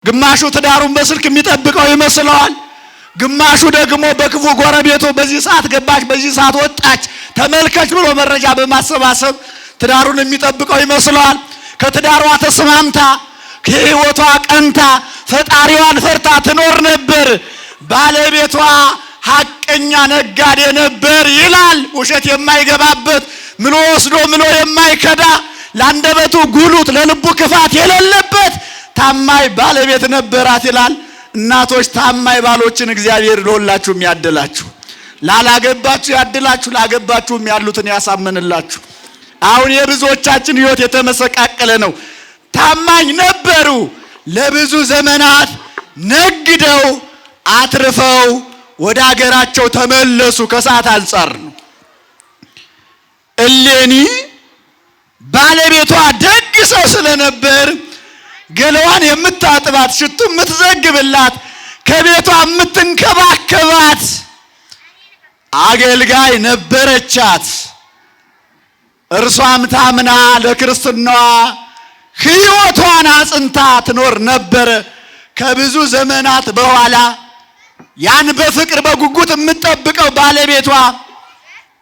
ግማሹ ትዳሩን በስልክ የሚጠብቀው ይመስለዋል። ግማሹ ደግሞ በክፉ ጎረቤቱ በዚህ ሰዓት ገባች፣ በዚህ ሰዓት ወጣች ተመልከች ብሎ መረጃ በማሰባሰብ ትዳሩን የሚጠብቀው ይመስለዋል። ከትዳሯ ተስማምታ ከህይወቷ ቀንታ ፈጣሪዋን ፈርታ ትኖር ነበር። ባለቤቷ ሐቀኛ ነጋዴ ነበር ይላል። ውሸት የማይገባበት ምሎ ወስዶ ምሎ የማይከዳ ለአንደበቱ ጉሉት ለልቡ ክፋት የሌለበት ታማኝ ባለቤት ነበራት ይላል። እናቶች ታማኝ ባሎችን እግዚአብሔር ለሁላችሁም ያድላችሁ። ላላገባችሁ ያድላችሁ፣ ላገባችሁም ያሉትን ያሳምንላችሁ። አሁን የብዙዎቻችን ህይወት የተመሰቃቀለ ነው። ታማኝ ነበሩ፣ ለብዙ ዘመናት ነግደው አትርፈው ወደ ሀገራቸው ተመለሱ። ከሰዓት አንጻር ነው። እሌኒ ባለቤቷ ደግ ሰው ስለነበር ገለዋን የምታጥባት ሽቱ የምትዘግብላት ከቤቷ የምትንከባከባት አገልጋይ ነበረቻት። እርሷም ታምና ለክርስትናዋ ህይወቷን አጽንታ ትኖር ነበር። ከብዙ ዘመናት በኋላ ያን በፍቅር በጉጉት የምትጠብቀው ባለቤቷ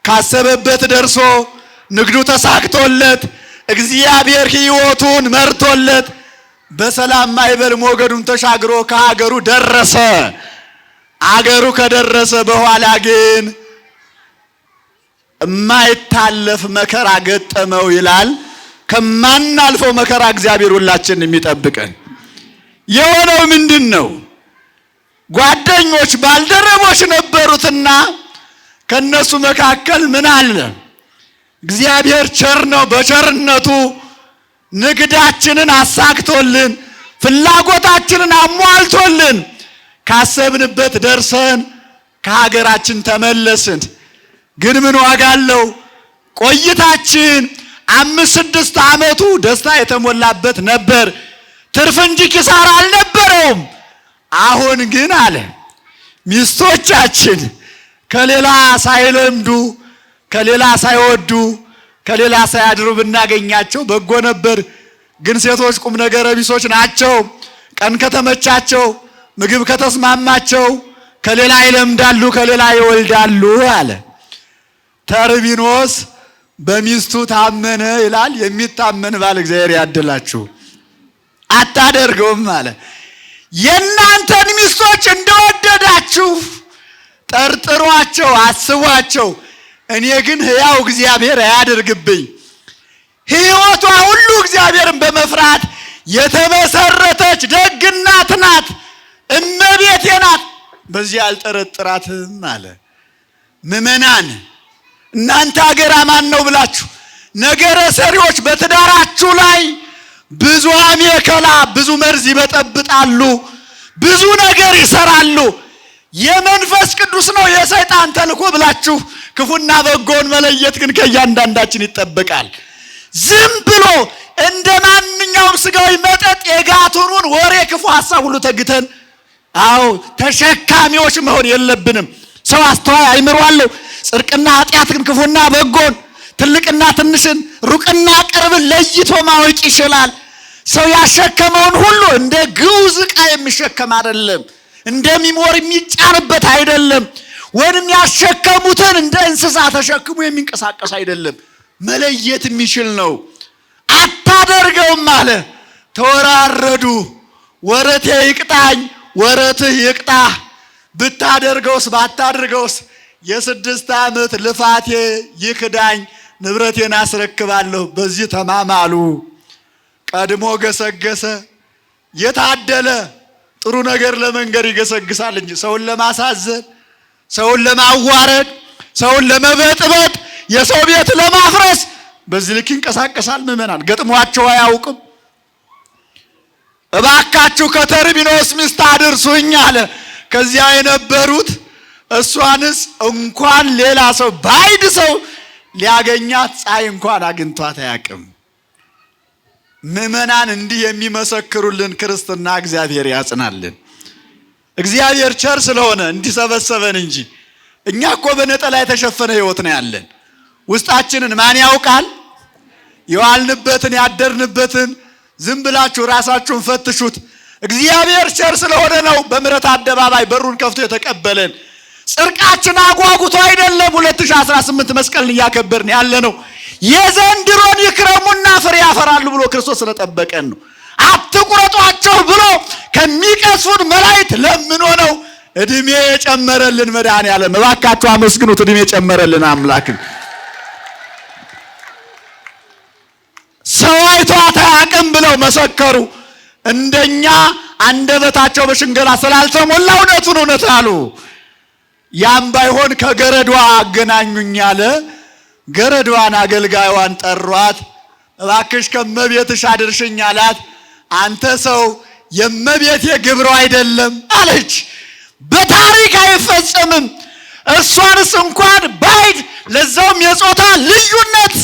ካሰበበት ደርሶ ንግዱ ተሳክቶለት እግዚአብሔር ህይወቱን መርቶለት በሰላም ማይበል ሞገዱን ተሻግሮ ከሀገሩ ደረሰ። አገሩ ከደረሰ በኋላ ግን የማይታለፍ መከራ ገጠመው ይላል። ከማናልፈው መከራ እግዚአብሔር ሁላችንን የሚጠብቀን። የሆነው ምንድነው? ጓደኞች ባልደረቦች ነበሩትና ከነሱ መካከል ምን አለ? እግዚአብሔር ቸር ነው። በቸርነቱ ንግዳችንን አሳክቶልን ፍላጎታችንን አሟልቶልን ካሰብንበት ደርሰን ከሀገራችን ተመለስን። ግን ምን ዋጋ አለው? ቆይታችን 5-6 ዓመቱ ደስታ የተሞላበት ነበር። ትርፍ እንጂ ኪሳራ አልነበረውም። አሁን ግን አለ ሚስቶቻችን ከሌላ ሳይለምዱ ከሌላ ሳይወዱ ከሌላ ሳያድሩ ብናገኛቸው በጎ ነበር። ግን ሴቶች ቁም ነገረ ቢሶች ናቸው። ቀን ከተመቻቸው ምግብ ከተስማማቸው ከሌላ ይለምዳሉ ከሌላ ይወልዳሉ አለ። ተርቢኖስ በሚስቱ ታመነ ይላል። የሚታመን ባል እግዚአብሔር ያድላችሁ። አታደርገውም አለ። የእናንተን ሚስቶች እንደወደዳችሁ ጠርጥሯቸው፣ አስቧቸው። እኔ ግን ሕያው እግዚአብሔር አያደርግብኝ። ሕይወቷ ሁሉ እግዚአብሔርን በመፍራት የተመሰረተች ደግ እናት ናት፣ እመቤቴ ናት። በዚህ አልጠረጥራትም አለ። ምእመናን እናንተ ሀገር አማን ነው ብላችሁ ነገረ ሰሪዎች በትዳራችሁ ላይ ብዙ አሜከላ ብዙ መርዝ ይበጠብጣሉ፣ ብዙ ነገር ይሰራሉ። የመንፈስ ቅዱስ ነው የሰይጣን ተልኮ ብላችሁ ክፉና በጎን መለየት ግን ከእያንዳንዳችን ይጠበቃል። ዝም ብሎ እንደ ማንኛውም ስጋዊ መጠጥ የጋቱኑን ወሬ ክፉ ሐሳብ ሁሉ ተግተን ተሸካሚዎች መሆን የለብንም። ሰው አስተዋይ አይምሮ አለው። ጽድቅና ኃጢአትን ክፉና በጎን ትልቅና ትንሽን ሩቅና ቅርብን ለይቶ ማወቅ ይችላል። ሰው ያሸከመውን ሁሉ እንደ ግዑዝ ዕቃ የሚሸከም አይደለም። እንደሚሞር የሚጫንበት አይደለም። ወይንም ያሸከሙትን እንደ እንስሳ ተሸክሞ የሚንቀሳቀስ አይደለም። መለየት የሚችል ነው። አታደርገውም አለ። ተወራረዱ። ወረቴ ይቅጣኝ ወረትህ ይቅጣህ። ብታደርገውስ ባታደርገውስ የ6 ዓመት ልፋቴ ይክዳኝ፣ ንብረቴን አስረክባለሁ። በዚህ ተማማሉ። ቀድሞ ገሰገሰ። የታደለ ጥሩ ነገር ለመንገር ይገሰግሳል እንጂ ሰውን ለማሳዘን፣ ሰውን ለማዋረድ፣ ሰውን ለመበጥበጥ፣ የሰው ቤት ለማፍረስ በዚህ ልክ ይንቀሳቀሳል። ምእመናን ገጥሟቸው አያውቅም። እባካችሁ ከተርቢኖስ ሚስት አድርሱኝ አለ። ከዚያ የነበሩት እሷንስ እንኳን ሌላ ሰው ባይድ ሰው ሊያገኛት ፀሐይ እንኳን አግኝቷት አያውቅም። ምእመናን እንዲህ የሚመሰክሩልን ክርስትና እግዚአብሔር ያጽናልን። እግዚአብሔር ቸር ስለሆነ እንዲሰበሰበን እንጂ እኛ እኮ በነጠላ የተሸፈነ ህይወት ነው ያለን። ውስጣችንን ማን ያውቃል? የዋልንበትን ያደርንበትን ዝም ብላችሁ ራሳችሁን ፈትሹት። እግዚአብሔር ቸር ስለሆነ ነው በምሕረት አደባባይ በሩን ከፍቶ የተቀበለን። ጽድቃችን አጓጉቶ አይደለም 2018 መስቀልን እያከበርን ያለነው። የዘንድሮን ይክረሙና ፍሬ ያፈራሉ ብሎ ክርስቶስ ስለጠበቀን ነው። አትቁረጧቸው ብሎ ከሚቀስፉን መላእክት ለምኖ ነው እድሜ የጨመረልን መድኃኔዓለም። እባካችሁ አመስግኑት እድሜ የጨመረልን አምላክን። ሰው አይቷት አያውቅም ብለው መሰከሩ። እንደኛ አንደበታቸው በሽንገላ ስላልተሞላ እውነቱን እውነት አሉ። ያም ባይሆን ከገረዷ አገናኙኝ አለ። ገረዷን አገልጋዩን ጠሯት። እባክሽ ከመቤትሽ አድርሽኝ አላት። አንተ ሰው የመቤቴ ግብሩ አይደለም አለች። በታሪክ አይፈጸምም። እሷንስ እንኳን ባይድ ለዛውም የጾታ ልዩነት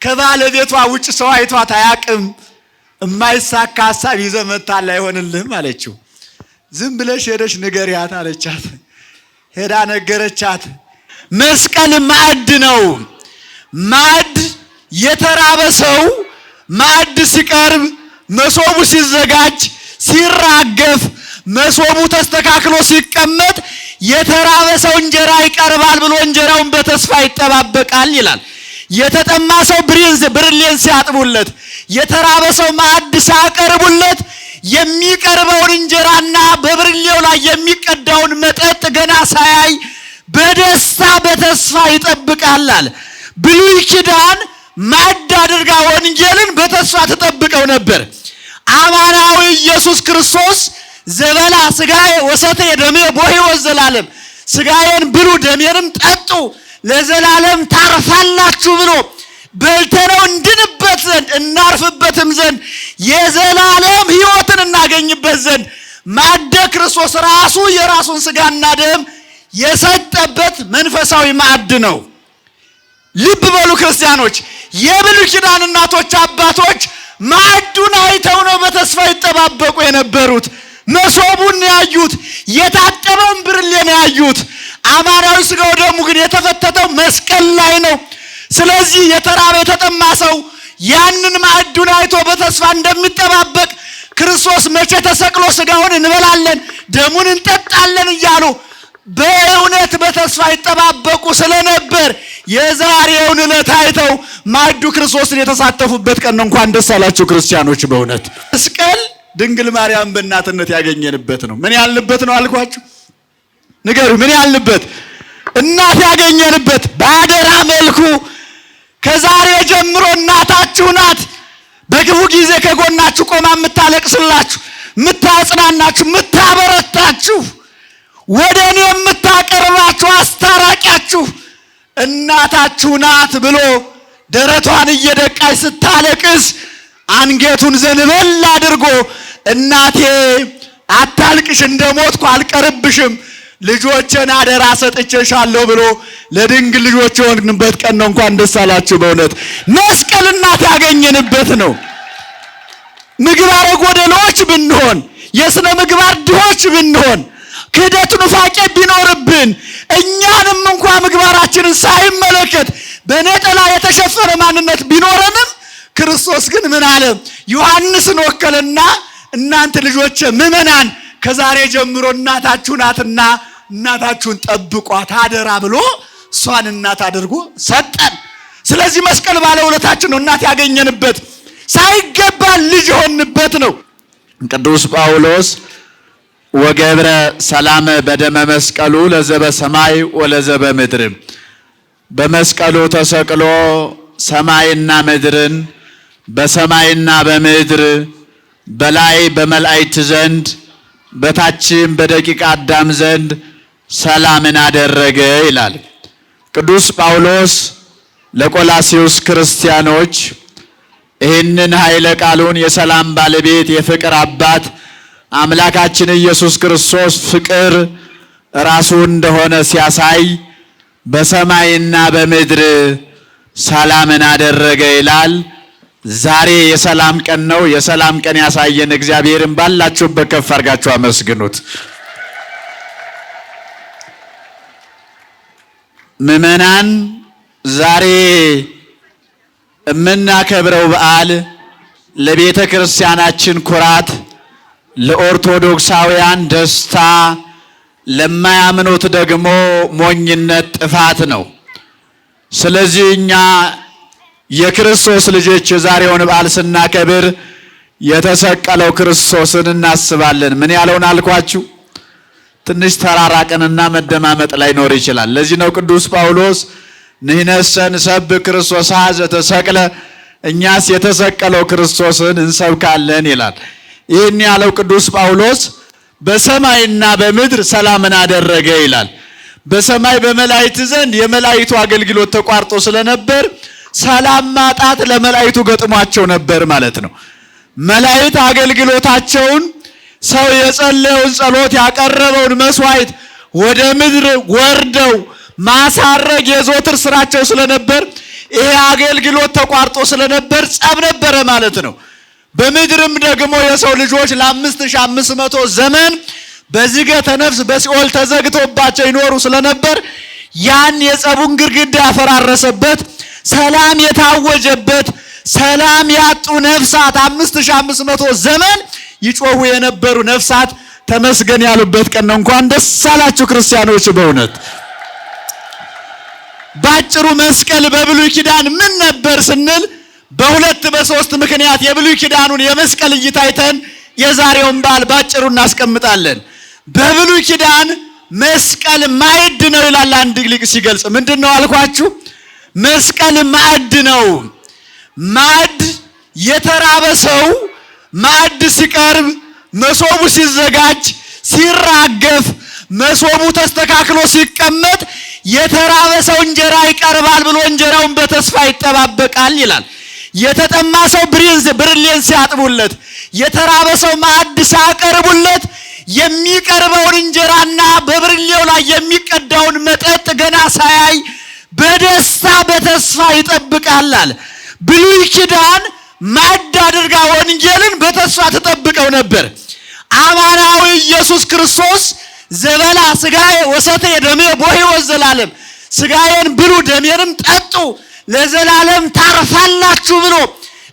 ከባለቤቷ ውጭ ሰው አይቷት አያውቅም። የማይሳካ ሐሳብ ይዘህ መጥተሃል አይሆንልህም አለችው። ዝም ብለሽ ሄደሽ ንገሪያት አለቻት። ሄዳ ነገረቻት። መስቀል ማዕድ ነው። ማዕድ የተራበ ሰው ማዕድ ሲቀርብ መሶቡ ሲዘጋጅ ሲራገፍ መሶቡ ተስተካክሎ ሲቀመጥ የተራበ ሰው እንጀራ ይቀርባል ብሎ እንጀራውን በተስፋ ይጠባበቃል ይላል። የተጠማ ሰው ብርሌን ሲያጥቡለት የተራበ ሰው ማዕድ ሲያቀርቡለት የሚቀርበውን እንጀራና በብርሌው ላይ የሚቀዳውን መጠጥ ገና ሳያይ በደስታ በተስፋ ይጠብቃል አለ። ብሉይ ኪዳን ማዕድ አድርጋ ወንጌልን በተስፋ ተጠብቀው ነበር። አማናዊ ኢየሱስ ክርስቶስ ዘበላ ስጋዬ ወሰተ ደሜ በሕይወት ዘላለም ስጋዬን ብሉ ደሜንም ጠጡ ለዘላለም ታርፋላችሁ ብሎ በልተነው እንድንበት ዘንድ እናርፍበትም ዘንድ የዘላለም ሕይወትን እናገኝበት ዘንድ ማዕደ ክርስቶስ ራሱ የራሱን ስጋና ደም የሰጠበት መንፈሳዊ ማዕድ ነው። ልብ በሉ ክርስቲያኖች፣ የብሉይ ኪዳን እናቶች አባቶች ማዕዱን አይተው ነው በተስፋ ይጠባበቁ የነበሩት። መሶቡን ያዩት፣ የታጠበውን ብርሌን ያዩት። አማናዊ ስጋው ደሙ ግን የተፈተተው መስቀል ላይ ነው። ስለዚህ የተራበ የተጠማ ሰው ያንን ማዕዱን አይቶ በተስፋ እንደሚጠባበቅ ክርስቶስ መቼ ተሰቅሎ ስጋውን እንበላለን ደሙን እንጠጣለን እያሉ በእውነት በተስፋ ይጠባበቁ ስለነበር የዛሬውን ዕለት አይተው ማዕዱ ክርስቶስን የተሳተፉበት ቀን እንኳን ደስ አላችሁ ክርስቲያኖች። በእውነት መስቀል ድንግል ማርያም በእናትነት ያገኘንበት ነው። ምን ያልንበት ነው አልኳችሁ? ንገሩ። ምን ያልንበት? እናት ያገኘንበት በአደራ መልኩ ከዛሬ ጀምሮ እናታችሁ ናት። በክፉ ጊዜ ከጎናችሁ ቆማ የምታለቅስላችሁ፣ የምታጽናናችሁ፣ የምታበረታችሁ፣ ወደ እኔ የምታቀርባችሁ አስታራቂያችሁ እናታችሁ ናት ብሎ ደረቷን እየደቃች ስታለቅስ አንገቱን ዘንበል አድርጎ እናቴ አታልቅሽ፣ እንደሞትኩ አልቀርብሽም፣ ልጆችን አደራ ሰጥቼሻለሁ ብሎ ለድንግል ልጆች የሆንበት ቀን ነው። እንኳን ደስ አላችሁ። በእውነት መስቀል እናት ያገኘንበት ነው። ምግባረ ጎደሎች ብንሆን፣ የሥነ ምግባር ድሆች ብንሆን፣ ክህደት ኑፋቄ ቢኖርብን፣ እኛንም እንኳን ምግባራችንን ሳይመለከት በነጠላ የተሸፈነ ማንነት ቢኖረንም ክርስቶስ ግን ምን አለ? ዮሐንስን ወከለና እናንተ ልጆች ምእመናን ከዛሬ ጀምሮ እናታችሁ ናትና እናታችሁን ጠብቋት አደራ ብሎ እሷን እናት አድርጎ ሰጠን። ስለዚህ መስቀል ባለውለታችን ነው። እናት ያገኘንበት፣ ሳይገባ ልጅ የሆንበት ነው። ቅዱስ ጳውሎስ ወገብረ ሰላም በደመ መስቀሉ ለዘበ ሰማይ ወለዘበ ምድር፣ በመስቀሉ ተሰቅሎ ሰማይና ምድርን በሰማይና በምድር በላይ በመላእክት ዘንድ በታችም በደቂቀ አዳም ዘንድ ሰላምን አደረገ ይላል ቅዱስ ጳውሎስ ለቆላስይስ ክርስቲያኖች። ይህንን ኃይለ ቃሉን የሰላም ባለቤት የፍቅር አባት አምላካችን ኢየሱስ ክርስቶስ ፍቅር ራሱ እንደሆነ ሲያሳይ በሰማይና በምድር ሰላምን አደረገ ይላል። ዛሬ የሰላም ቀን ነው። የሰላም ቀን ያሳየን እግዚአብሔርን ባላችሁበት ከፍ አድርጋችሁ አመስግኑት። ምእመናን፣ ዛሬ የምናከብረው በዓል ለቤተ ክርስቲያናችን ኩራት፣ ለኦርቶዶክሳውያን ደስታ፣ ለማያምኑት ደግሞ ሞኝነት፣ ጥፋት ነው። ስለዚህ እኛ የክርስቶስ ልጆች የዛሬውን በዓል ስናከብር የተሰቀለው ክርስቶስን እናስባለን። ምን ያለውን አልኳችሁ? ትንሽ ተራራቅንና መደማመጥ ላይኖር ይችላል። ለዚህ ነው ቅዱስ ጳውሎስ ንሕነሰ ንሰብክ ክርስቶስ ዘተሰቅለ፣ እኛስ የተሰቀለው ክርስቶስን እንሰብካለን ይላል። ይህን ያለው ቅዱስ ጳውሎስ በሰማይና በምድር ሰላምን አደረገ ይላል። በሰማይ በመላእክት ዘንድ የመላእክቱ አገልግሎት ተቋርጦ ስለነበር ሰላም ማጣት ለመላእክቱ ገጥሟቸው ነበር ማለት ነው። መላእክት አገልግሎታቸውን ሰው የጸለየውን ጸሎት ያቀረበውን መስዋዕት ወደ ምድር ወርደው ማሳረግ የዘወትር ስራቸው ስለነበር ይሄ አገልግሎት ተቋርጦ ስለነበር ጸብ ነበረ ማለት ነው። በምድርም ደግሞ የሰው ልጆች ለ5500 ዘመን በዝገተ ነፍስ በሲኦል ተዘግቶባቸው ይኖሩ ስለነበር ያን የጸቡን ግድግዳ ያፈራረሰበት፣ ሰላም የታወጀበት፣ ሰላም ያጡ ነፍሳት 5500 ዘመን ይጮሁ የነበሩ ነፍሳት ተመስገን ያሉበት ቀን ነው። እንኳን ደስ አላችሁ ክርስቲያኖች። በእውነት ባጭሩ መስቀል በብሉይ ኪዳን ምን ነበር ስንል በሁለት በሶስት ምክንያት የብሉይ ኪዳኑን የመስቀል እይታ አይተን የዛሬውን በዓል ባጭሩ እናስቀምጣለን። በብሉይ ኪዳን መስቀል ማዕድ ነው ይላል አንድ ሊቅ ሲገልጽ። ምንድነው አልኳችሁ? መስቀል ማዕድ ነው። ማዕድ የተራበ ሰው ማዕድ ሲቀርብ፣ መሶቡ ሲዘጋጅ፣ ሲራገፍ፣ መሶቡ ተስተካክሎ ሲቀመጥ የተራበ ሰው እንጀራ ይቀርባል ብሎ እንጀራውን በተስፋ ይጠባበቃል ይላል። የተጠማ ሰው ብርሌን ሲያጥቡለት፣ የተራበ ሰው ማዕድ ሲያቀርቡለት የሚቀርበውን እንጀራና በብርሌው ላይ የሚቀዳውን መጠጥ ገና ሳያይ በደስታ በተስፋ ይጠብቃል አለ። ብሉይ ኪዳን ማዕድ አድርጋ ወንጌልን በተስፋ ተጠብቀው ነበር። አማናዊ ኢየሱስ ክርስቶስ ዘበላ ሥጋዬ ወሰተየ ደሜ በሕይወት ዘላለም፣ ሥጋዬን ብሉ ደሜንም ጠጡ ለዘላለም ታርፋላችሁ ብሎ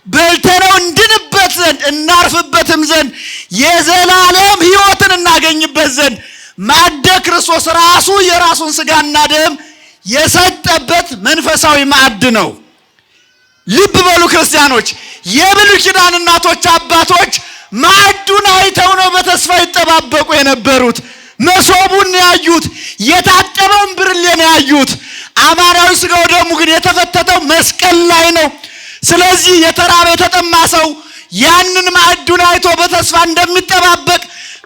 በልተነው እንድንበት ዘንድ እናርፍበትም ዘንድ የዘላለም ሕይወትን እናገኝበት ዘንድ ማዕደ ክርስቶስ ራሱ የራሱን ሥጋና ደም የሰጠበት መንፈሳዊ ማዕድ ነው። ልብ በሉ ክርስቲያኖች። የብሉይ ኪዳን እናቶች አባቶች ማዕዱን አይተው ነው በተስፋ ይጠባበቁ የነበሩት። መሶቡን ያዩት፣ የታጠበውን ብርሌን ያዩት። አማናዊ ሥጋው ደሙ ግን የተፈተተው መስቀል ላይ ነው። ስለዚህ የተራበ የተጠማ ሰው ያንን ማዕዱን አይቶ በተስፋ እንደሚጠባበቅ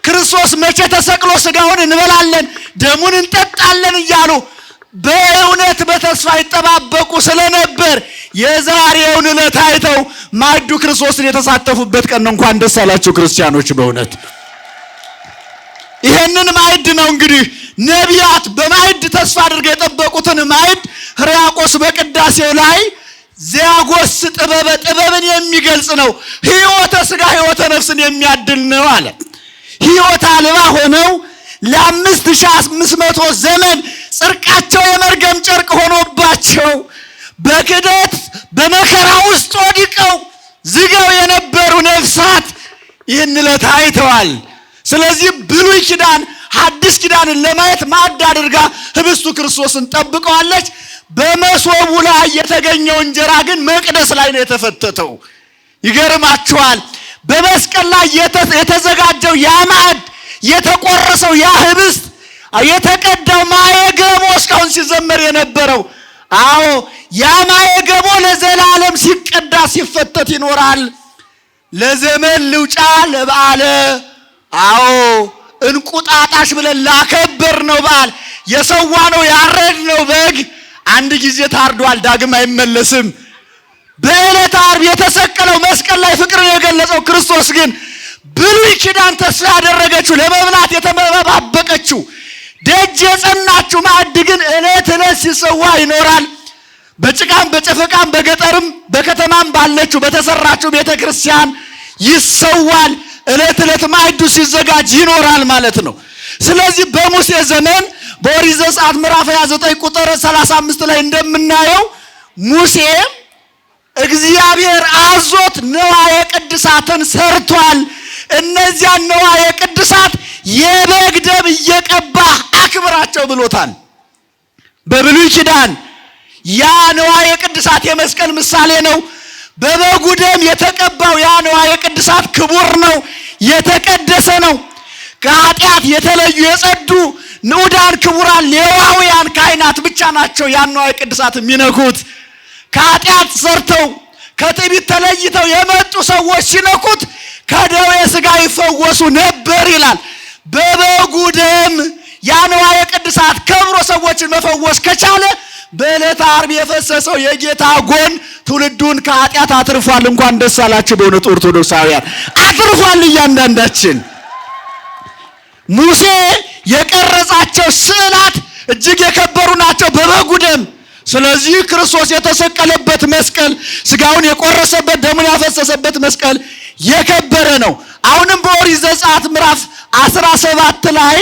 ክርስቶስ መቼ ተሰቅሎ ሥጋውን እንበላለን ደሙን እንጠጣለን እያሉ በእውነት በተስፋ ይጠባበቁ ስለነበር የዛሬውን ዕለት አይተው ማዕዱ ክርስቶስን የተሳተፉበት ቀን ነው። እንኳን ደስ አላችሁ ክርስቲያኖች። በእውነት ይሄንን ማዕድ ነው እንግዲህ ነቢያት በማዕድ ተስፋ አድርገው የጠበቁትን ማዕድ ሕርያቆስ በቅዳሴው ላይ ዚያጎስ ጥበብን የሚገልጽ ነው። ሕይወተ ሥጋ ሕይወተ ነፍስን የሚያድል ነው አለ። ሕይወት አልባ ሆነው ለ5500 ዘመን ጽድቃቸው የመርገም ጨርቅ ሆኖባቸው በክደት በመከራ ውስጥ ወድቀው ዝገው የነበሩ ነፍሳት ይህን ዕለት አይተዋል። ስለዚህ ብሉይ ኪዳን ሐዲስ ኪዳንን ለማየት ማዕድ አድርጋ ህብስቱ ክርስቶስን ጠብቀዋለች። በመሶቡ ላይ የተገኘው እንጀራ ግን መቅደስ ላይ ነው የተፈተተው። ይገርማችኋል። በመስቀል ላይ የተዘጋጀው ያ ማዕድ፣ የተቆረሰው ያ ህብስት፣ የተቀዳው ማየገቦ እስካሁን ሲዘመር የነበረው አዎ ያ ማየገቦ ለዘላለም ሲቀዳ ሲፈተት ይኖራል። ለዘመን ልውጫ ለበዓለ አዎ እንቁጣጣሽ ብለን ላከበር ነው በዓል የሰዋ ነው ያረድ ነው በግ አንድ ጊዜ ታርዷል፣ ዳግም አይመለስም። በዕለተ ዓርብ የተሰቀለው መስቀል ላይ ፍቅርን የገለጸው ክርስቶስ ግን ብሉይ ኪዳን ተስፋ ያደረገችው ለመብላት የተመባበቀችው ደጅ የጸናችው ማዕድ ግን ዕለት ዕለት ሲሰዋ ይኖራል። በጭቃም በጨፈቃም በገጠርም በከተማም ባለችው በተሰራችው ቤተ ክርስቲያን ይሰዋል። ዕለት ዕለት ማዕዱ ሲዘጋጅ ይኖራል ማለት ነው። ስለዚህ በሙሴ ዘመን በኦሪት ዘጸአት ምዕራፍ 29 ቁጥር 35 ላይ እንደምናየው ሙሴ እግዚአብሔር አዞት ንዋየ ቅድሳትን ሰርቷል። እነዚያ ንዋየ ቅድሳት የበግ ደም እየቀባ አክብራቸው ብሎታል። በብሉይ ኪዳን ያ ንዋየ ቅድሳት የመስቀል ምሳሌ ነው። በበጉ ደም የተቀባው ያ ንዋየ ቅድሳት ክቡር ነው፣ የተቀደሰ ነው። ከኃጢአት የተለዩ የጸዱ ንዑዳን ክቡራን ሌዋውያን ካህናት ብቻ ናቸው ያን ንዋየ ቅድሳት የሚነኩት። ከኃጢአት ሰርተው ከትዕቢት ተለይተው የመጡ ሰዎች ሲነኩት ከደዌ ሥጋ ይፈወሱ ነበር ይላል። በበጉ ደም ያ ንዋየ ቅድሳት ከብሮ ሰዎችን መፈወስ ከቻለ በዕለተ ዓርብ የፈሰሰው የጌታ ጎን ትውልዱን ከኃጢአት አትርፏል። እንኳን ደስ አላችሁ። በእውነት ኦርቶዶክሳውያን አትርፏል እያንዳንዳችን። ሙሴ የቀረጻቸው ስዕላት እጅግ የከበሩ ናቸው በበጉ ደም። ስለዚህ ክርስቶስ የተሰቀለበት መስቀል፣ ስጋውን የቆረሰበት ደሙን ያፈሰሰበት መስቀል የከበረ ነው። አሁንም በኦሪት ዘጸአት ምዕራፍ 17 ላይ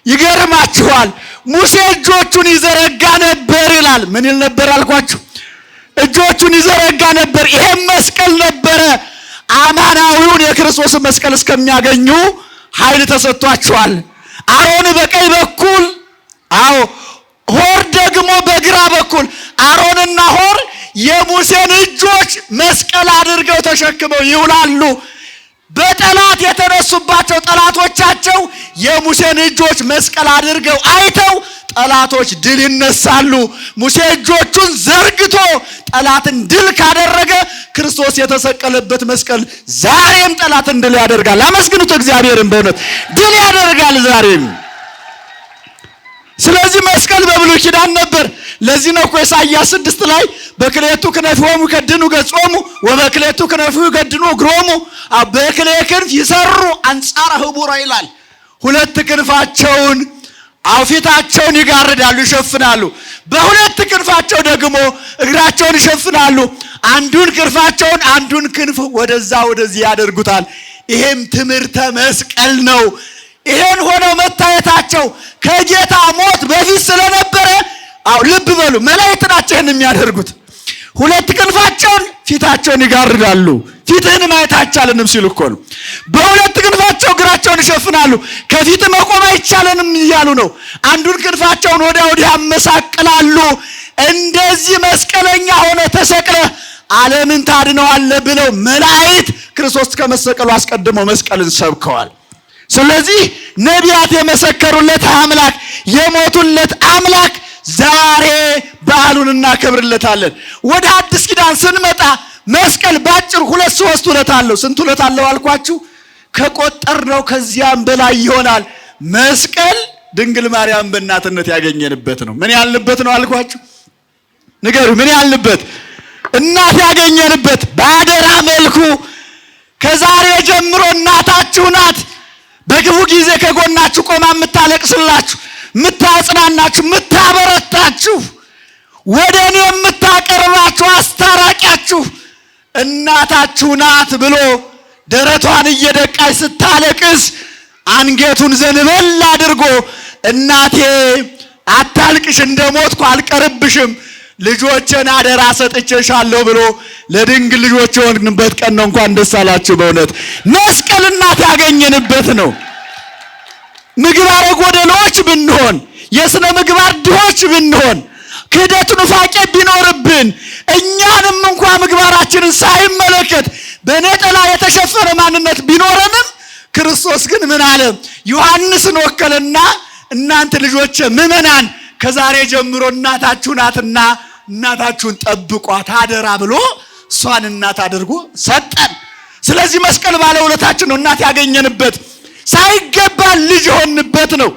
ይገርማችኋል፣ ሙሴ እጆቹን ይዘረጋ ነበር ይላል። ምን ይል ነበር አልኳችሁ? እጆቹን ይዘረጋ ነበር። ይሄም መስቀል ነበረ። አማናዊውን የክርስቶስን መስቀል እስከሚያገኙ ኃይል ተሰጥቷቸዋል። አሮን በቀኝ በኩል ሆር ደግሞ በግራ በኩል። አሮንና ሆር የሙሴን እጆች መስቀል አድርገው ተሸክመው ይውላሉ። በጠላት የተነሱባቸው ጠላቶቻቸው የሙሴን እጆች መስቀል አድርገው አይተው ጠላቶች ድል ይነሳሉ። ሙሴ እጆቹን ዘርግቶ ጠላትን ድል ካደረገ ክርስቶስ የተሰቀለበት መስቀል ዛሬም ጠላትን ድል ያደርጋል። አመስግኑት እግዚአብሔርን። በእውነት ድል ያደርጋል ዛሬም። ስለዚህ መስቀል በብሉይ ኪዳን ነበር። ለዚህ ነው እኮ ኢሳይያስ 6 ላይ በክሌቱ ክነፊሆሙ ይከድኑ ገጾሙ ወበክሌቱ ክነፊሁ ይከድኑ እግሮሙ፣ በክሌ ክንፍ ይሰሩ አንጻረ ህቡራ ይላል። ሁለት ክንፋቸውን ፊታቸውን ይጋርዳሉ፣ ይሸፍናሉ። በሁለት ክንፋቸው ደግሞ እግራቸውን ይሸፍናሉ። አንዱን ክንፋቸውን አንዱን ክንፍ ወደዛ ወደዚህ ያደርጉታል። ይሄም ትምህርተ መስቀል ነው። ይሄን ሆነው መታየታቸው ከጌታ ሞት በፊት ስለነበረ ልብ በሉ፣ መላእክት ናቸው ይሄን የሚያደርጉት። ሁለት ክንፋቸውን ፊታቸውን ይጋርዳሉ። ፊትህን ማየት አይቻለንም ሲሉ እኮ ነው። በሁለት ክንፋቸው እግራቸውን ይሸፍናሉ። ከፊት መቆም አይቻለንም እያሉ ነው። አንዱን ክንፋቸውን ወዲያ ወዲህ ያመሳቅላሉ። እንደዚህ መስቀለኛ ሆነ ተሰቅለ ዓለምን ታድነዋለህ ብለው መላእክት ክርስቶስ ከመሰቀሉ አስቀድመው መስቀልን ሰብከዋል። ስለዚህ ነቢያት የመሰከሩለት አምላክ የሞቱለት አምላክ ዛሬ በዓሉን እናከብርለታለን። ወደ አዲስ ኪዳን ስንመጣ መስቀል ባጭሩ 2-3 ውለት አለው። ስንት ውለት አለው አልኳችሁ? ከቆጠርነው ከዚያም በላይ ይሆናል። መስቀል ድንግል ማርያም በእናትነት ያገኘንበት ነው። ምን ያልንበት ነው አልኳችሁ? ንገሩ። ምን ያልንበት? እናት ያገኘንበት በአደራ መልኩ። ከዛሬ ጀምሮ እናታችሁ ናት። በክፉ ጊዜ ከጎናችሁ ቆማ የምታለቅስላችሁ፣ የምታጽናናችሁ፣ የምታበረታችሁ፣ ወደ እኔ የምታቀርባችሁ አስታራቂያችሁ እናታችሁ ናት ብሎ ደረቷን እየደቃች ስታለቅስ አንገቱን ዘንበል አድርጎ እናቴ አታልቅሽ፣ እንደሞትኩ አልቀርብሽም፣ ልጆችን አደራ ሰጥቼሻለሁ ብሎ ለድንግል ልጆች የሆንበት ቀን ነው። እንኳን ደስ አላችሁ። በእውነት መስቀል እናት ያገኘንበት ነው። ምግባረ ጎደሎች ብንሆን፣ የሥነ ምግባር ድሆች ብንሆን፣ ክህደት ኑፋቄ ቢኖርብን፣ እኛንም እንኳ ምግባራችንን ሳይመለከት በነጠላ የተሸፈነ ማንነት ቢኖረንም ክርስቶስ ግን ምን አለ? ዮሐንስን ወከለና እናንተ ልጆች ምዕመናን ከዛሬ ጀምሮ እናታችሁ ናትና እናታችሁን ጠብቋት አደራ ብሎ እሷን እናት አድርጎ ሰጠን። ስለዚህ መስቀል ባለውለታችን ነው። እናት ያገኘንበት፣ ሳይገባ ልጅ የሆንበት ነው።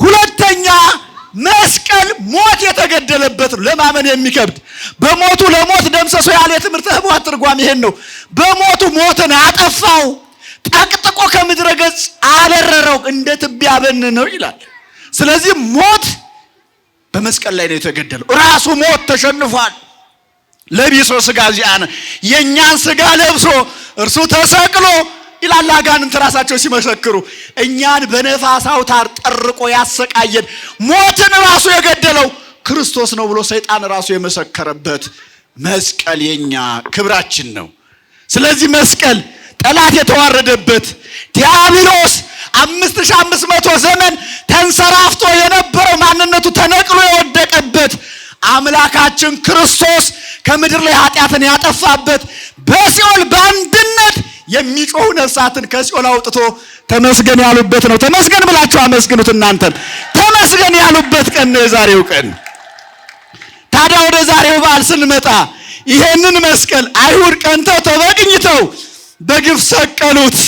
ሁለተኛ መስቀል ሞት የተገደለበት ነው። ለማመን የሚከብድ በሞቱ ለሞት ደምሰሶ ያለ የትምህርተ ኅቡዓት ትርጓሜ ይሄን ነው። በሞቱ ሞትን አጠፋው፣ ጠቅጥቆ ከምድረ ገጽ አበረረው፣ እንደ ትቢያ በነነው ይላል። ስለዚህ ሞት በመስቀል ላይ ነው የተገደለው። ራሱ ሞት ተሸንፏል። ለቢሶ ሥጋ ዚአነ፣ የእኛን ሥጋ ለብሶ እርሱ ተሰቅሎ ይላል አጋንንት ራሳቸው ሲመሰክሩ፣ እኛን በነፋስ አውታር ጠርቆ ያሰቃየን ሞትን ራሱ የገደለው ክርስቶስ ነው ብሎ ሰይጣን ራሱ የመሰከረበት መስቀል የኛ ክብራችን ነው። ስለዚህ መስቀል ጠላት የተዋረደበት ዲያብሎስ 5500 ዘመን ተንሰራፍቶ የነበረው ማንነቱ ተነቅሎ የወደቀበት አምላካችን ክርስቶስ ከምድር ላይ ኃጢአትን ያጠፋበት በሲኦል በአንድነት የሚጮሁ ነፍሳትን ከሲኦል አውጥቶ ተመስገን ያሉበት ነው። ተመስገን ብላችሁ አመስግኑት። እናንተም ተመስገን ያሉበት ቀን ነው የዛሬው ቀን። ታዲያ ወደ ዛሬው በዓል ስንመጣ ይሄንን መስቀል አይሁድ ቀንተው ተበቅኝተው በግፍ ሰቀሉት።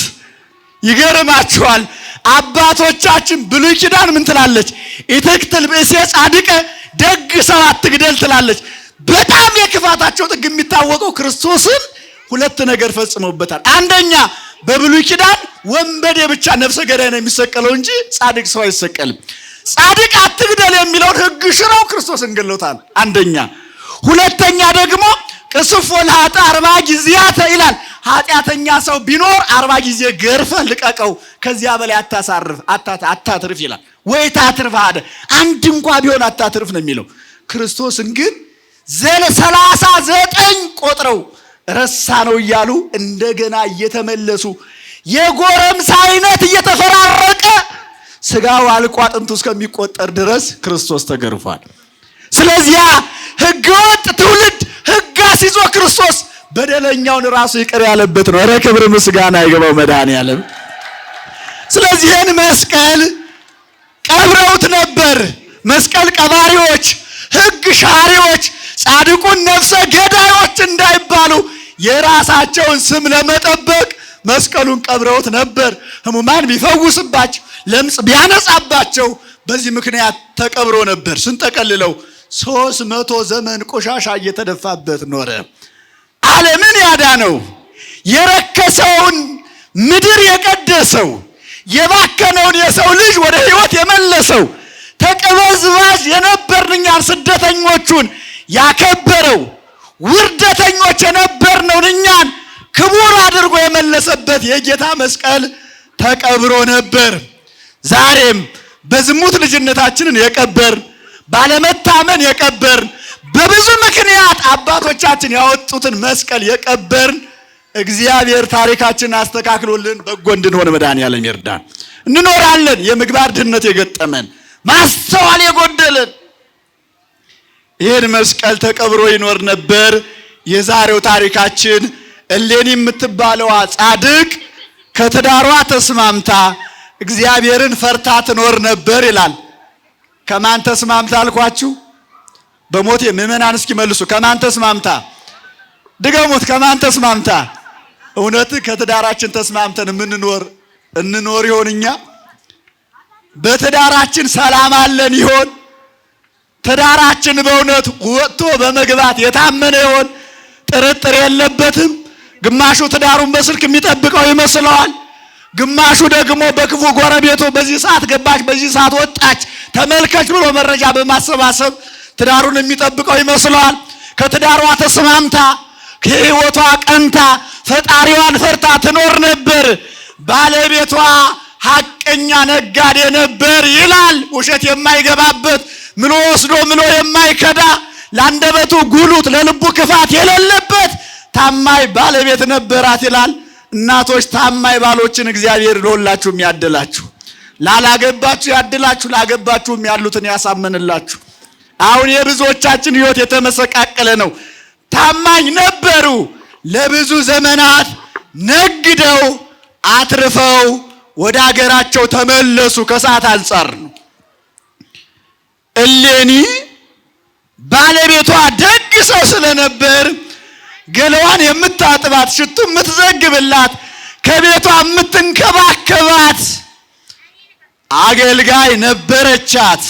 ይገርማችኋል። አባቶቻችን ብሉይ ኪዳን ምን ትላለች? ኢትቅትል ብእሴ ጻድቀ፣ ደግ ሰው አትግደል ትላለች። በጣም የክፋታቸው ጥግ የሚታወቀው ክርስቶስን ሁለት ነገር ፈጽመውበታል። አንደኛ በብሉይ ኪዳን ወንበዴ ብቻ ነፍሰ ገዳይ ነው የሚሰቀለው እንጂ ጻድቅ ሰው አይሰቀልም። ጻድቅ አትግደል የሚለውን ሕግ ሽረው ክርስቶስን ገለውታል። አንደኛ። ሁለተኛ ደግሞ ቅስፎ ለኃጥእ 40 ጊዜያት ይላል። ኃጢአተኛ ሰው ቢኖር 40 ጊዜ ገርፈህ ልቀቀው፣ ከዚያ በላይ አታትርፍ ይላል። ወይ ታትርፍ አደ አንድ እንኳ ቢሆን አታትርፍ ነው የሚለው። ክርስቶስን ግን 39 ቆጥረው ረሳ ነው እያሉ እንደገና እየተመለሱ የጎረምሳ አይነት እየተፈራረቀ ስጋው አልቆ አጥንቱ እስከሚቆጠር ድረስ ክርስቶስ ተገርፏል። ስለዚያ ሕገወጥ ትውልድ ሕግ አስይዞ ክርስቶስ በደለኛውን ራሱ ይቅር ያለበት ነው። ኧረ ክብር ምስጋና ይገባው መድኃኔዓለም። ስለዚህን መስቀል ቀብረውት ነበር። መስቀል ቀባሪዎች፣ ሕግ ሻሪዎች፣ ጻድቁን ነፍሰ ገዳዮች እንዳይባሉ የራሳቸውን ስም ለመጠበቅ መስቀሉን ቀብረውት ነበር። ሕሙማን ቢፈውስባቸው፣ ለምጽ ቢያነጻባቸው በዚህ ምክንያት ተቀብሮ ነበር። ስንጠቀልለው 300 ዘመን ቆሻሻ እየተደፋበት ኖረ። ዓለምን ያዳነው የረከሰውን ምድር የቀደሰው የባከነውን የሰው ልጅ ወደ ሕይወት የመለሰው ተቀበዝባዥ የነበርንኛን ስደተኞቹን ያከበረው ውርደተኞች የነበርነውን እኛን ክቡር አድርጎ የመለሰበት የጌታ መስቀል ተቀብሮ ነበር። ዛሬም በዝሙት ልጅነታችንን የቀበርን፣ ባለመታመን የቀበርን፣ በብዙ ምክንያት አባቶቻችን ያወጡትን መስቀል የቀበርን እግዚአብሔር ታሪካችንን አስተካክሎልን በጎ እንድንሆን መድኃኔዓለም ይርዳን። እንኖራለን የምግባር ድህነት የገጠመን ማስተዋል የጎደለን ይህን መስቀል ተቀብሮ ይኖር ነበር። የዛሬው ታሪካችን እሌኒ የምትባለዋ ጻድቅ ከትዳሯ ተስማምታ እግዚአብሔርን ፈርታ ትኖር ነበር ይላል። ከማን ተስማምታ አልኳችሁ? በሞቴ ምዕመናን እስኪ መልሱ። ከማን ተስማምታ? ድገሙት። ከማን ተስማምታ? እውነት ከትዳራችን ተስማምተን እንኖር ይሆን? እኛ በትዳራችን ሰላም አለን ይሆን? ትዳራችን በእውነት ወጥቶ በመግባት የታመነ ይሆን? ጥርጥር የለበትም። ግማሹ ትዳሩን በስልክ የሚጠብቀው ይመስለዋል። ግማሹ ደግሞ በክፉ ጎረቤቱ በዚህ ሰዓት ገባች፣ በዚህ ሰዓት ወጣች፣ ተመልከች ብሎ መረጃ በማሰባሰብ ትዳሩን የሚጠብቀው ይመስለዋል። ከትዳሯ ተስማምታ ከሕይወቷ ቀንታ ፈጣሪዋን ፈርታ ትኖር ነበር። ባለቤቷ ሐቀኛ ነጋዴ ነበር ይላል። ውሸት የማይገባበት ምሎ ወስዶ ምሎ የማይከዳ ለአንደበቱ ጉሉት ለልቡ ክፋት የሌለበት ታማኝ ባለቤት ነበራት ይላል። እናቶች ታማኝ ባሎችን እግዚአብሔር ለሁላችሁም ያድላችሁ። ላላገባችሁ ያድላችሁ፣ ላገባችሁም ያሉትን ያሳምንላችሁ። አሁን የብዙዎቻችን ሕይወት የተመሰቃቀለ ነው። ታማኝ ነበሩ፣ ለብዙ ዘመናት ነግደው አትርፈው ወደ ሀገራቸው ተመለሱ። ከሰዓት አንጻር ነው። እሌኒ ባለቤቷ ደግ ሰው ስለነበር ገለዋን የምታጥባት፣ ሽቱ የምትዘግብላት፣ ከቤቷ የምትንከባከባት አገልጋይ ነበረቻት።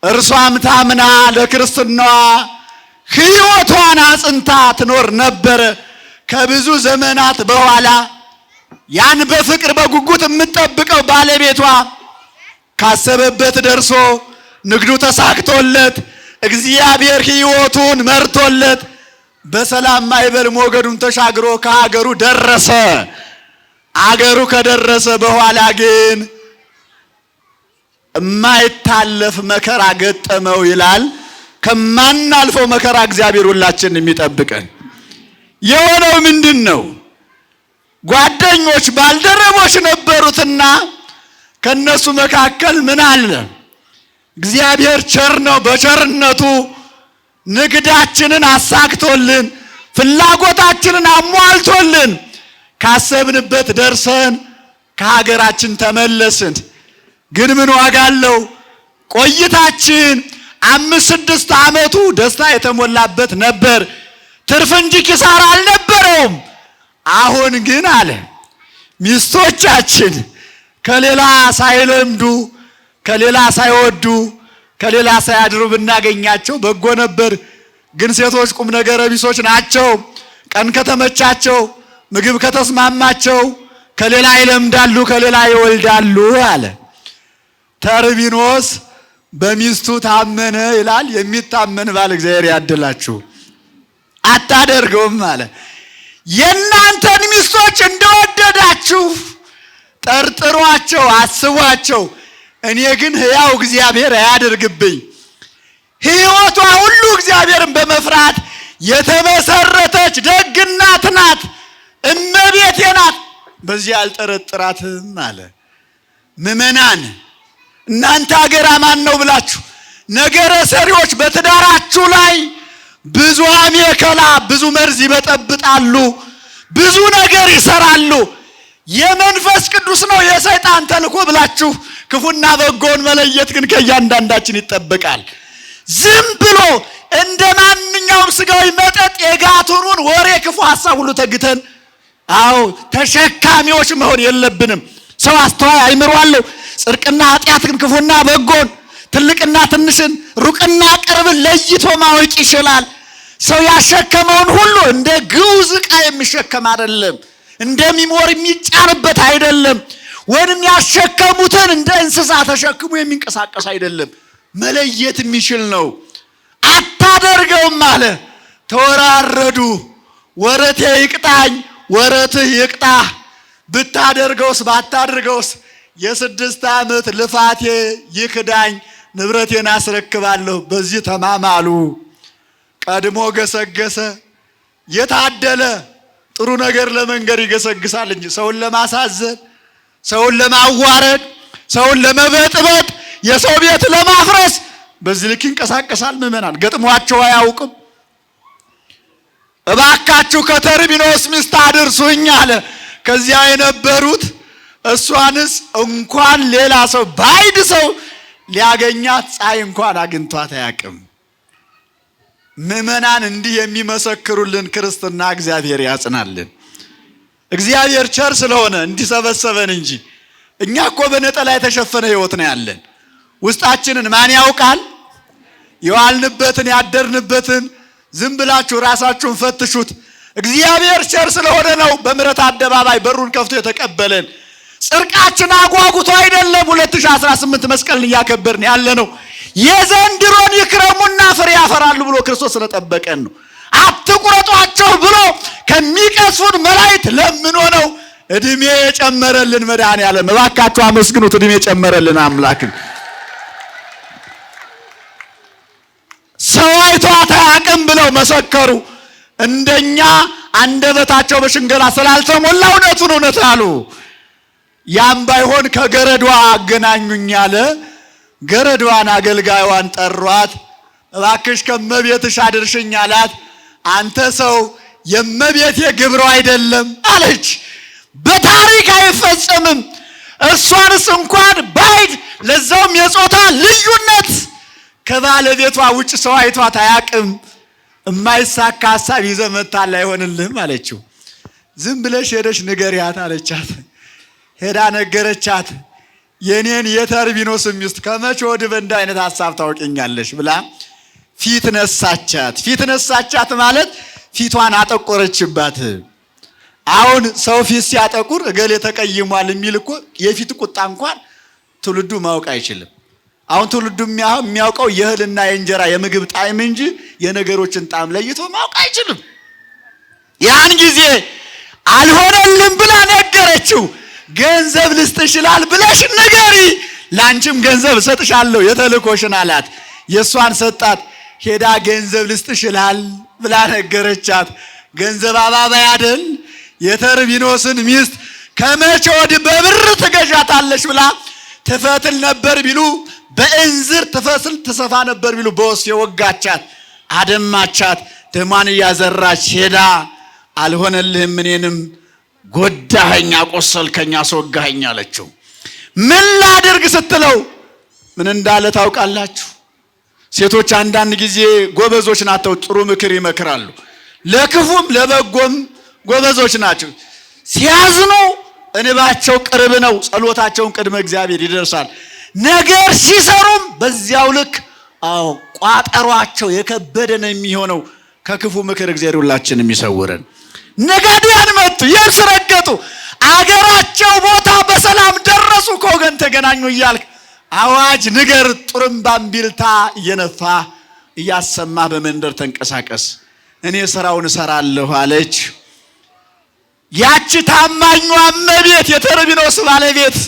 እርሷም ታምና ለክርስትናዋ ሕይወቷን አጽንታ ትኖር ነበር። ከብዙ ዘመናት በኋላ ያን በፍቅር በጉጉት የምትጠብቀው ባለቤቷ ካሰበበት ደርሶ ንግዱ ተሳክቶለት እግዚአብሔር ሕይወቱን መርቶለት በሰላም ማይበል ሞገዱን ተሻግሮ ከሀገሩ ደረሰ። አገሩ ከደረሰ በኋላ ግን የማይታለፍ መከራ ገጠመው ይላል። ከማናልፈው መከራ እግዚአብሔር ሁላችንን የሚጠብቀን። የሆነው ምንድን ነው? ጓደኞች ባልደረቦች ነበሩትና ከነሱ መካከል ምን አለ? እግዚአብሔር ቸር ነው። በቸርነቱ ንግዳችንን አሳክቶልን ፍላጎታችንን አሟልቶልን ካሰብንበት ደርሰን ከሀገራችን ተመለስን። ግን ምን ዋጋ አለው? ቆይታችን 5-6 ዓመቱ ደስታ የተሞላበት ነበር። ትርፍ እንጂ ኪሳራ አልነበረውም። አሁን ግን አለ ሚስቶቻችን ከሌላ ሳይለምዱ ከሌላ ሳይወዱ ከሌላ ሳያድሩ ብናገኛቸው በጎ ነበር። ግን ሴቶች ቁም ነገረ ቢሶች ናቸው። ቀን ከተመቻቸው ምግብ ከተስማማቸው ከሌላ ይለምዳሉ ከሌላ ይወልዳሉ አለ። ተርቢኖስ በሚስቱ ታመነ ይላል። የሚታመን ባል እግዚአብሔር ያድላችሁ። አታደርገውም አለ። የእናንተን ሚስቶች እንደወደዳችሁ ጠርጥሯቸው፣ አስቧቸው። እኔ ግን ሕያው እግዚአብሔር አያደርግብኝ። ሕይወቷ ሁሉ እግዚአብሔርን በመፍራት የተመሰረተች ደግ እናት ናት፣ እመቤቴ ናት። በዚህ አልጠረጥራትም አለ። ምእመናን እናንተ ሀገር አማን ነው ብላችሁ ነገረ ሰሪዎች በትዳራችሁ ላይ ብዙ አሜከላ ብዙ መርዝ ይበጠብጣሉ፣ ብዙ ነገር ይሰራሉ። የመንፈስ ቅዱስ ነው የሰይጣን ተልኮ ብላችሁ ክፉና በጎን መለየት ግን ከእያንዳንዳችን ይጠበቃል። ዝም ብሎ እንደ ማንኛውም ስጋዊ መጠጥ የጋቱኑን ወሬ ክፉ ሐሳብ ሁሉ ተግተን ተሸካሚዎች መሆን የለብንም። ሰው አስተዋይ አይምሮ አለው። ጽድቅና ኃጢአትን፣ ክፉና በጎን፣ ትልቅና ትንሽን፣ ሩቅና ቅርብን ለይቶ ማወቅ ይችላል። ሰው ያሸከመውን ሁሉ እንደ ግዑዝ ዕቃ የሚሸከም አይደለም። እንደሚሞር የሚጫንበት አይደለም። ወይንም ያሸከሙትን እንደ እንስሳ ተሸክሞ የሚንቀሳቀስ አይደለም። መለየት የሚችል ነው። አታደርገውም አለ። ተወራረዱ። ወረቴ ይቅጣኝ ወረትህ ይቅጣህ። ብታደርገውስ ባታደርገውስ የ6 ዓመት ልፋቴ ይክዳኝ፣ ንብረቴን አስረክባለሁ። በዚህ ተማማሉ። ቀድሞ ገሰገሰ። የታደለ ጥሩ ነገር ለመንገር ይገሰግሳል እንጂ ሰውን ለማሳዘን፣ ሰውን ለማዋረድ፣ ሰውን ለመበጥበጥ፣ የሰው ቤት ለማፍረስ በዚህ ልክ ይንቀሳቀሳል። ምእመናን ገጥሟቸው አያውቅም። እባካችሁ ከተርቢኖስ ሚስት አድርሱኝ አለ። ከዚያ የነበሩት እሷንስ እንኳን ሌላ ሰው ባይድ ሰው ሊያገኛት ፀሐይ እንኳን አግኝቷት አያውቅም። ምእመናን እንዲህ የሚመሰክሩልን ክርስትና እግዚአብሔር ያጽናልን። እግዚአብሔር ቸር ስለሆነ እንዲሰበሰበን እንጂ እኛ እኮ በነጠላ የተሸፈነ ሕይወት ነው ያለን። ውስጣችንን ማን ያውቃል? የዋልንበትን ያደርንበትን ዝም ብላችሁ ራሳችሁን ፈትሹት። እግዚአብሔር ቸር ስለሆነ ነው በምሕረት አደባባይ በሩን ከፍቶ የተቀበለን። ጽድቃችን አጓጉቶ አይደለም 2018 መስቀልን እያከበርን ያለ ነው። የዘንድሮን ይክረሙና ፍሬ ያፈራሉ ብሎ ክርስቶስ ስለጠበቀን ነው። አትቁረጧቸው ብሎ ከሚቀስፉን መላእክት ለምኖ ነው እድሜ የጨመረልን መድኃኔዓለም። እባካችሁ አመስግኑት እድሜ የጨመረልን አምላክን። ሰው አይቷት አያውቅም ብለው መሰከሩ። እንደኛ አንደበታቸው በሽንገላ ስላልተሞላ እውነቱን እውነት አሉ። ያም ባይሆን ከገረዷ አገናኙኝ አለ። ገረዷን አገልጋዩን ጠሯት። እባክሽ ከመቤትሽ አድርሽኝ አላት። አንተ ሰው የመቤቴ ግብሯ አይደለም አለች። በታሪክ አይፈጸምም። እሷንስ እንኳን ባይድ ለዛውም የጾታ ልዩነት ከባለቤቷ ውጭ ሰው አይቷት አያውቅም። የማይሳካ ሐሳብ ይዘህ መጣል አይሆንልህም አለችው። ዝም ብለሽ ሄደሽ ንገሪያት አለቻት። ሄዳ ነገረቻት። የኔን የተርቢኖስ ሚስት ከመቼ ወዲህ በእንዲህ አይነት ሐሳብ ታውቂኛለሽ ብላ ፊት ነሳቻት። ፊት ነሳቻት ማለት ፊቷን አጠቆረችባት። አሁን ሰው ፊት ሲያጠቁር እገሌ ተቀይሟል የሚል እኮ የፊት ቁጣ እንኳን ትውልዱ ማወቅ አይችልም። አሁን ትውልዱ የሚያውቀው የእህልና የእንጀራ የምግብ ጣዕም እንጂ የነገሮችን ጣዕም ለይቶ ማወቅ አይችልም። ያን ጊዜ አልሆነልም ብላ ነገረችው። ገንዘብ ልስጥሽ ይላል ብለሽ ንገሪ፣ ላንቺም ገንዘብ እሰጥሻለሁ የተልኮሽን አላት። የእሷን ሰጣት። ሄዳ ገንዘብ ልስጥሽ ይላል ብላ ነገረቻት። ገንዘብ አባባይ አይደል? የተርቢኖስን ሚስት ከመቼ ወዲህ በብር ትገዣታለሽ ብላ ትፈትል ነበር ቢሉ በእንዝር ትፈትል ትሰፋ ነበር ቢሉ በወስፌ ወጋቻት፣ አደማቻት። ደሟን እያዘራች ሄዳ አልሆነልህም፣ እኔንም ጎዳኸኝ፣ አቆሰልከኝ፣ አስወጋኸኝ አለችው። ምን ላድርግ ስትለው ምን እንዳለ ታውቃላችሁ? ሴቶች አንዳንድ ጊዜ ጎበዞች ናቸው፣ ጥሩ ምክር ይመክራሉ። ለክፉም ለበጎም ጎበዞች ናቸው። ሲያዝኑ እንባቸው ቅርብ ነው፣ ጸሎታቸውን ቅድመ እግዚአብሔር ይደርሳል። ነገር ሲሰሩም በዚያው ልክ ቋጠሯቸው የከበደ ነው የሚሆነው። ከክፉ ምክር እግዚአብሔር ሁላችንም ይሰውረን። ነጋዴያን መጡ፣ የብስ ረገጡ፣ አገራቸው ቦታ በሰላም ደረሱ። ከወገን ተገናኙ እያልክ አዋጅ ንገር፣ ጥሩምባም ቢልታ እየነፋ እያሰማ በመንደር ተንቀሳቀስ፣ እኔ ስራውን እሰራለሁ አለች። ያቺ ታማኟ እመቤት የተርቢኖስ ባለቤት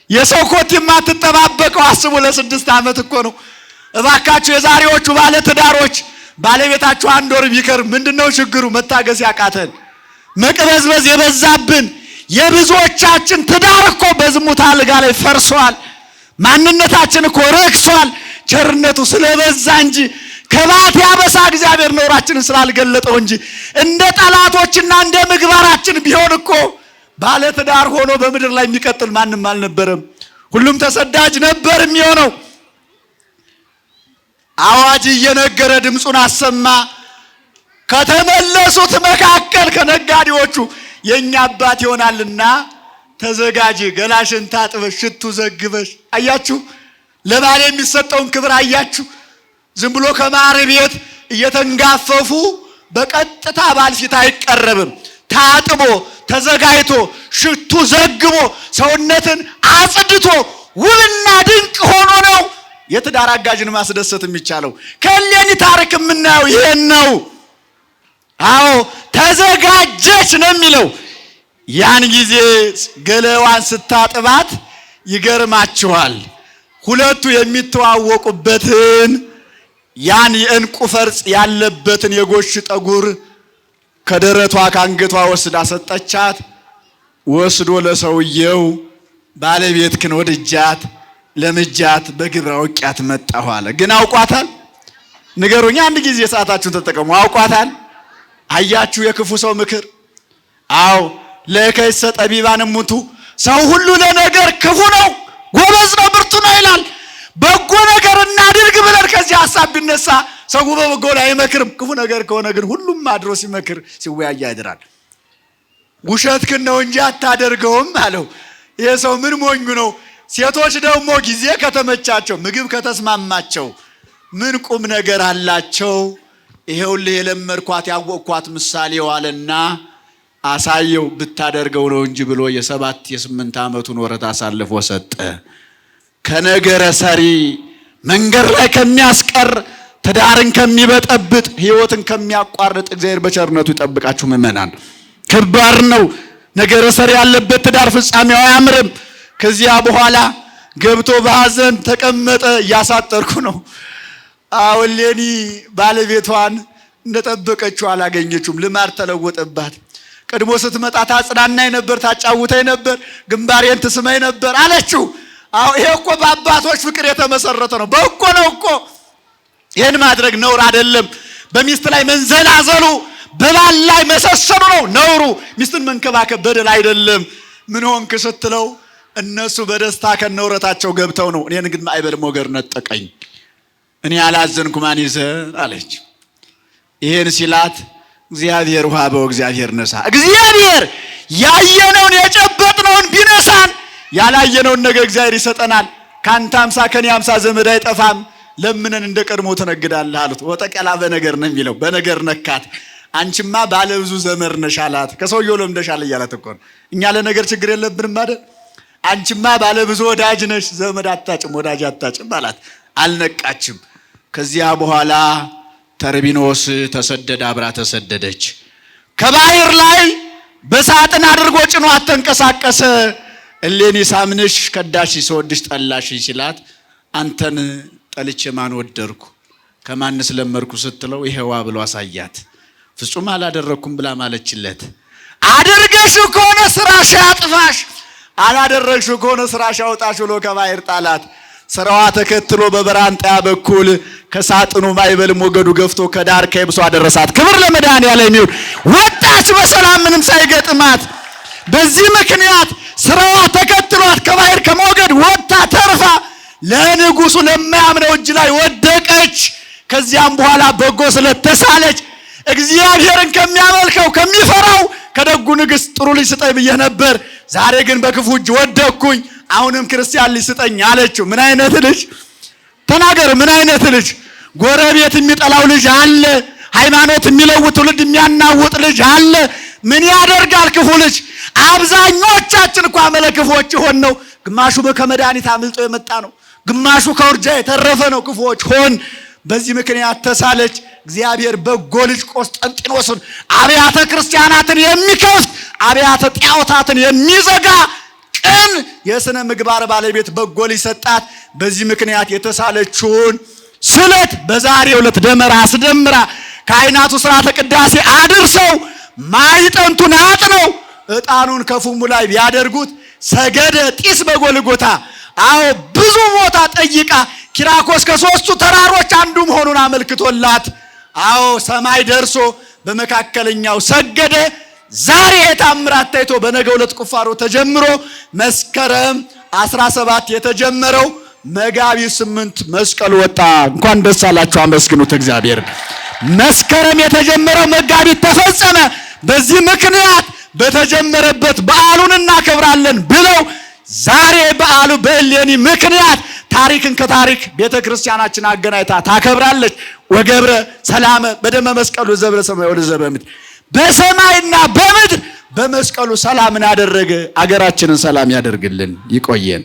የሰው ኮት የማትጠባበቀው አስቡ፣ ለ6 ዓመት እኮ ነው። እባካችሁ የዛሬዎቹ ባለ ትዳሮች ባለቤታችሁ 1 ወር ቢከር ምንድነው ችግሩ? መታገስ ያቃተን፣ መቅበዝበዝ የበዛብን የብዙዎቻችን ትዳር እኮ በዝሙት አልጋ ላይ ፈርሷል። ማንነታችን እኮ ረክሷል። ቸርነቱ ስለበዛ እንጂ ከባት ያበሳ እግዚአብሔር ነውራችንን ስላልገለጠው እንጂ እንደ ጠላቶችና እንደ ምግባራችን ቢሆን እኮ ባለ ትዳር ሆኖ በምድር ላይ የሚቀጥል ማንም አልነበረም። ሁሉም ተሰዳጅ ነበር የሚሆነው። አዋጅ እየነገረ ድምፁን አሰማ። ከተመለሱት መካከል ከነጋዴዎቹ የኛ አባት ይሆናልና ተዘጋጅ፣ ገላሽን ታጥበሽ ሽቱ ዘግበሽ። አያችሁ ለባል የሚሰጠውን ክብር አያችሁ። ዝም ብሎ ከማር ቤት እየተንጋፈፉ በቀጥታ ባል ፊት አይቀረብም። ታጥቦ ተዘጋጅቶ ሽቱ ዘግቦ ሰውነትን አጽድቶ ውብና ድንቅ ሆኖ ነው የትዳር አጋዥን ማስደሰት የሚቻለው። ከሌኒ ታሪክ የምናየው ይሄን ነው። አዎ ተዘጋጀች ነው የሚለው። ያን ጊዜ ገለዋን ስታጥባት ይገርማችኋል፣ ሁለቱ የሚተዋወቁበትን ያን የእንቁ ፈርጥ ያለበትን የጎሽ ጠጉር ከደረቷ ከአንገቷ ወስዳ ሰጠቻት። ወስዶ ለሰውየው ባለቤትክን ወድጃት ለምጃት በግብር አውቂያት መጣሁ አለ። ግን አውቋታል? ንገሩኝ፣ አንድ ጊዜ ሰዓታችሁን ተጠቀሙ። አውቋታል? አያችሁ የክፉ ሰው ምክር። አዎ ለከይሰ ጠቢባን እሙንቱ፣ ሰው ሁሉ ለነገር ክፉ ነው፣ ጎበዝ ነው፣ ብርቱ ነው ይላል። በጎ ነገር እናድርግ ብለን ከዚህ ሐሳብ ቢነሳ ሰው በበጎ ላይ አይመክርም። ክፉ ነገር ከሆነ ግን ሁሉም አድሮ ሲመክር ሲወያይ ያድራል። ውሸትክን ነው እንጂ አታደርገውም አለው። ይሄ ሰው ምን ሞኙ ነው? ሴቶች ደግሞ ጊዜ ከተመቻቸው ምግብ ከተስማማቸው ምን ቁም ነገር አላቸው? ይሄውልህ የለመድኳት ያወቅኳት ምሳሌው አለና አሳየው። ብታደርገው ነው እንጂ ብሎ የ7 የ8 ዓመቱን ወረት አሳልፎ ሰጠ። ከነገረ ሰሪ መንገድ ላይ ከሚያስቀር ትዳርን ከሚበጠብጥ ሕይወትን ከሚያቋርጥ እግዚአብሔር በቸርነቱ ይጠብቃችሁ ምእመናን። ከባድ ነው ነገረ ሰሪ ያለበት ትዳር ፍጻሜው አያምርም። ከዚያ በኋላ ገብቶ በሐዘን ተቀመጠ። እያሳጠርኩ ነው። እሌኒ ባለቤቷን እንደጠበቀችው አላገኘችውም። ልማድ ተለወጠባት። ቀድሞ ስትመጣ ታጽናናኝ ነበር፣ ታጫውተኝ ነበር፣ ግንባሬን ትስመኝ ነበር አለችው። ይሄ እኮ በአባቶች ፍቅር የተመሰረተ ነው። በእኮ ነው እኮ ይህን ማድረግ ነውር አይደለም። በሚስት ላይ መንዘላዘሉ በባል ላይ መሰሰኑ ነው ነውሩ። ሚስትን መንከባከብ በደል አይደለም። ምን ሆንክ ስትለው እነሱ በደስታ ከነውረታቸው ገብተው ነው። እኔን ግን ማዕበል ሞገድ ነጠቀኝ፣ እኔ ያላዘንኩ ማን ይዘን አለች። ይሄን ሲላት እግዚአብሔር ውሃ በእግዚአብሔር ነሳ። እግዚአብሔር ያየነውን የጨበጥነውን ቢነሳን ያላየነውን ነገር እግዚአብሔር ይሰጠናል። ካንተ 50 ከኔ 50 ዘመድ አይጠፋም፣ ለምነን እንደ ቀድሞ ተነግዳለህ አሉት። ወጠቀላ በነገር ነው የሚለው፣ በነገር ነካት። አንቺማ ባለ ብዙ ዘመድ ነሽ አላት። ከሰውየው ለምደሻል እያላት እኮ ነው። እኛ ለነገር ችግር የለብንም አይደል? አንቺማ ባለ ብዙ ወዳጅ ነሽ፣ ዘመድ አታጭም፣ ወዳጅ አታጭም አላት። አልነቃችም። ከዚያ በኋላ ተርቢኖስ ተሰደደ፣ አብራ ተሰደደች። ከባህር ላይ በሳጥን አድርጎ ጭኗት ተንቀሳቀሰ። እሌኒ ሳምንሽ ከዳሽ ሲወድሽ ጠላሽ ሲላት አንተን ጠልቼ ማን ወደርኩ ከማንስ ለመርኩ ስትለው ይሄዋ ብሎ አሳያት። ፍጹም አላደረኩም ብላ ማለችለት። አድርገሽው ከሆነ ስራሽ ያጥፋሽ፣ አላደረግሽው ከሆነ ስራሽ ያውጣሽ ብሎ ከባሕር ጣላት። ስራዋ ተከትሎ በበራንጣያ በኩል ከሳጥኑ ማዕበል ሞገዱ ገፍቶ ከዳር ከየብሷ አደረሳት። ክብር ለመድኃኔዓለም ይሁን። ወጣች በሰላም ምንም ሳይገጥማት። በዚህ ምክንያት ስራዋ ተከትሏት ከባሕር ከሞገድ ወጣ ተርፋ ለንጉሱ ለማያምነው እጅ ላይ ወደቀች። ከዚያም በኋላ በጎ ስለተሳለች እግዚአብሔርን ከሚያመልከው ከሚፈራው ከደጉ ንጉሥ ጥሩ ልጅ ስጠኝ ብዬ ነበር፣ ዛሬ ግን በክፉ እጅ ወደቅኩኝ፣ አሁንም ክርስቲያን ልጅ ስጠኝ አለችው። ምን አይነት ልጅ ተናገር? ምን አይነት ልጅ? ጎረቤት የሚጠላው ልጅ አለ። ሃይማኖት የሚለውጥ ትውልድ የሚያናውጥ ልጅ አለ። ምን ያደርጋል ክፉ ልጅ። አብዛኞቻችን እኮ አመለክፎች ሆን ነው። ግማሹ ከመድኃኒት አምልጦ የመጣ ነው፣ ግማሹ ከውርጃ የተረፈ ነው። ክፉዎች ሆን። በዚህ ምክንያት ተሳለች። እግዚአብሔር በጎ ልጅ ቆስጠንጢኖስን አብያተ ክርስቲያናትን የሚከፍት አብያተ ጣዖታትን የሚዘጋ ቅን የሥነ ምግባር ባለቤት በጎ ልጅ ሰጣት። በዚህ ምክንያት የተሳለችውን ስለት በዛሬው ዕለት ደመራ አስደምራ ካህናቱ ሥርዓተ ቅዳሴ አድርሰው ማዕጠንቱን አጥነው ዕጣኑን ከፉሙ ላይ ቢያደርጉት ሰገደ ጢስ በጎልጎታ። አዎ ብዙ ቦታ ጠይቃ ኪራኮስ ከሦስቱ ተራሮች አንዱ መሆኑን አመልክቶላት፣ አዎ ሰማይ ደርሶ በመካከለኛው ሰገደ። ዛሬ የታምራት ታይቶ በነገው ዕለት ቁፋሮ ተጀምሮ መስከረም 17 የተጀመረው መጋቢት 8 መስቀሉ ወጣ። እንኳን ደስ አላችሁ፣ አመስግኑት እግዚአብሔር። መስከረም የተጀመረው መጋቢት ተፈጸመ። በዚህ ምክንያት በተጀመረበት በዓሉን እናከብራለን ብለው ዛሬ በዓሉ በእሌኒ ምክንያት ታሪክን ከታሪክ ቤተክርስቲያናችን አገናኝታ ታከብራለች። ወገብረ ሰላመ በደመ መስቀሉ ዘብረ ሰማይ ወደ ዘበ ምድር፣ በሰማይና በምድር በመስቀሉ ሰላምን አደረገ። አገራችንን ሰላም ያደርግልን። ይቆየን።